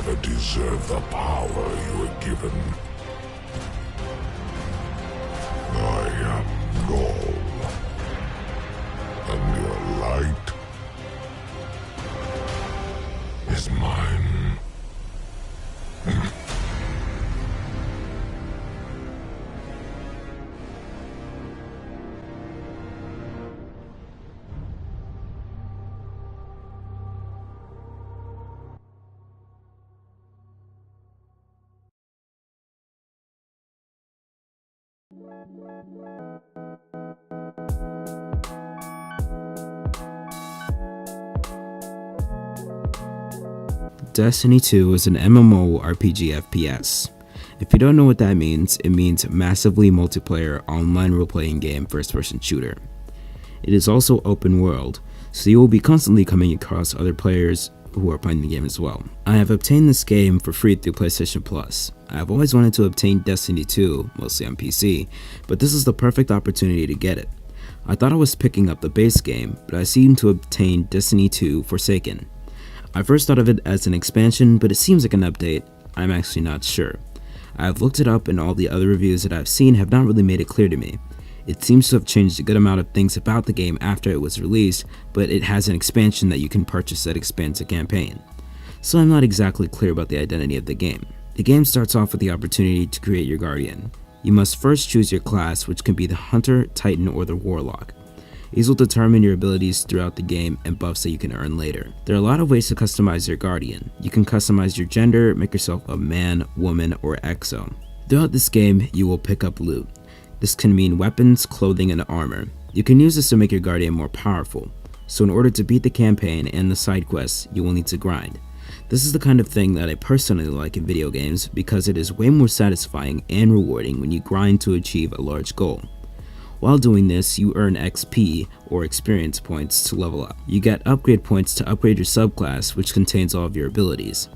never deserve the power you were given. I am Gaul, and your light is mine. Destiny 2 is an MMORPG FPS. If you don't know what that means, it means massively multiplayer online role-playing game first-person shooter. It is also open world, so you will be constantly coming across other players who are playing the game as well. I have obtained this game for free through PlayStation Plus. I have always wanted to obtain Destiny 2, mostly on PC, but this is the perfect opportunity to get it. I thought I was picking up the base game, but I seemed to obtain Destiny 2 Forsaken. I first thought of it as an expansion, but it seems like an update. I'm actually not sure. I have looked it up and all the other reviews that I've seen have not really made it clear to me. It seems to have changed a good amount of things about the game after it was released, but it has an expansion that you can purchase that expands the campaign. So I'm not exactly clear about the identity of the game. The game starts off with the opportunity to create your Guardian. You must first choose your class, which can be the Hunter, Titan, or the Warlock. These will determine your abilities throughout the game and buffs that you can earn later. There are a lot of ways to customize your Guardian. You can customize your gender, make yourself a man, woman, or exo. Throughout this game, you will pick up loot. This can mean weapons, clothing, and armor. You can use this to make your Guardian more powerful. So in order to beat the campaign and the side quests, you will need to grind. This is the kind of thing that I personally like in video games because it is way more satisfying and rewarding when you grind to achieve a large goal. While doing this, you earn XP, or experience points, to level up. You get upgrade points to upgrade your subclass, which contains all of your abilities.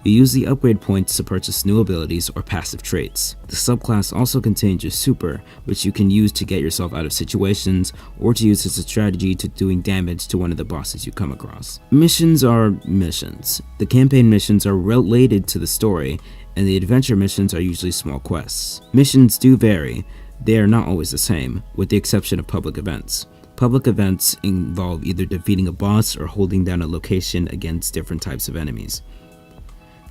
You use the upgrade points to purchase new abilities or passive traits. The subclass also contains your super, which you can use to get yourself out of situations, or to use as a strategy to doing damage to one of the bosses you come across. Missions are missions. The campaign missions are related to the story, and the adventure missions are usually small quests. Missions do vary. They are not always the same, with the exception of public events. Public events involve either defeating a boss or holding down a location against different types of enemies.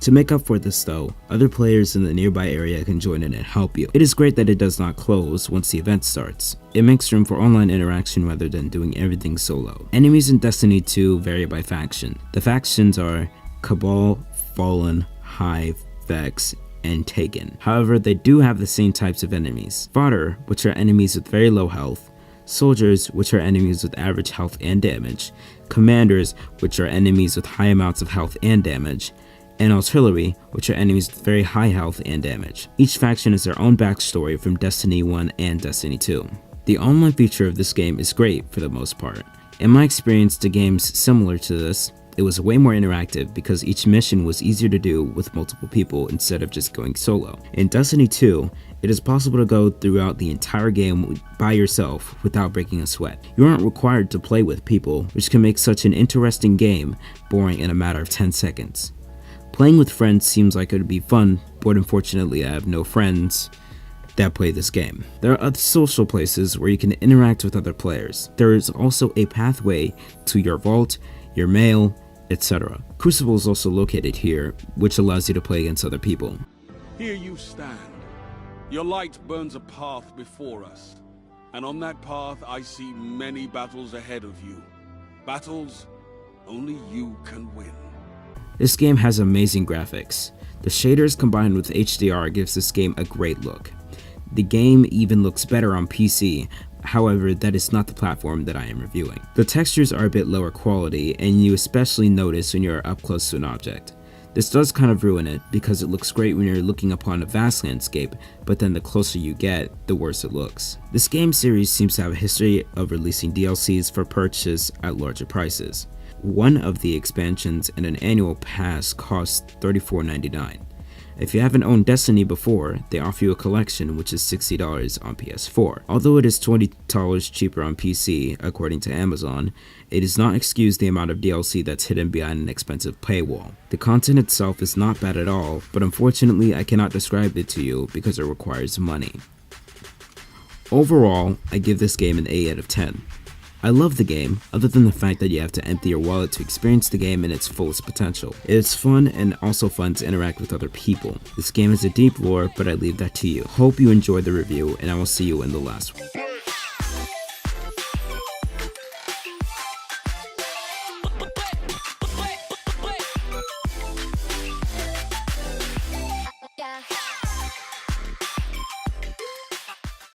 To make up for this though, other players in the nearby area can join in and help you. It is great that it does not close once the event starts. It makes room for online interaction rather than doing everything solo. Enemies in Destiny 2 vary by faction. The factions are Cabal, Fallen, Hive, Vex, and Taken. However, they do have the same types of enemies. Fodder, which are enemies with very low health. Soldiers, which are enemies with average health and damage. Commanders, which are enemies with high amounts of health and damage. And artillery, which are enemies with very high health and damage. Each faction has their own backstory from Destiny 1 and Destiny 2. The online feature of this game is great for the most part. In my experience to games similar to this, it was way more interactive because each mission was easier to do with multiple people instead of just going solo. In Destiny 2, it is possible to go throughout the entire game by yourself without breaking a sweat. You aren't required to play with people, which can make such an interesting game boring in a matter of 10 seconds. Playing with friends seems like it would be fun, but unfortunately I have no friends that play this game. There are other social places where you can interact with other players. There is also a pathway to your vault, your mail, etc. Crucible is also located here, which allows you to play against other people. Here you stand. Your light burns a path before us, and on that path I see many battles ahead of you. Battles only you can win. This game has amazing graphics. The shaders combined with HDR gives this game a great look. The game even looks better on PC, however that is not the platform that I am reviewing. The textures are a bit lower quality, and you especially notice when you're up close to an object. This does kind of ruin it because it looks great when you're looking upon a vast landscape, but then the closer you get, the worse it looks. This game series seems to have a history of releasing DLCs for purchase at larger prices. One of the expansions and an annual pass costs $34.99. If you haven't owned Destiny before, they offer you a collection which is $60 on PS4. Although it is $20 cheaper on PC, according to Amazon, it does not excuse the amount of DLC that's hidden behind an expensive paywall. The content itself is not bad at all, but unfortunately I cannot describe it to you because it requires money. Overall, I give this game an 8 out of 10. I love the game, other than the fact that you have to empty your wallet to experience the game in its fullest potential. It's fun and also fun to interact with other people. This game has a deep lore, but I leave that to you. Hope you enjoyed the review, and I will see you in the last one.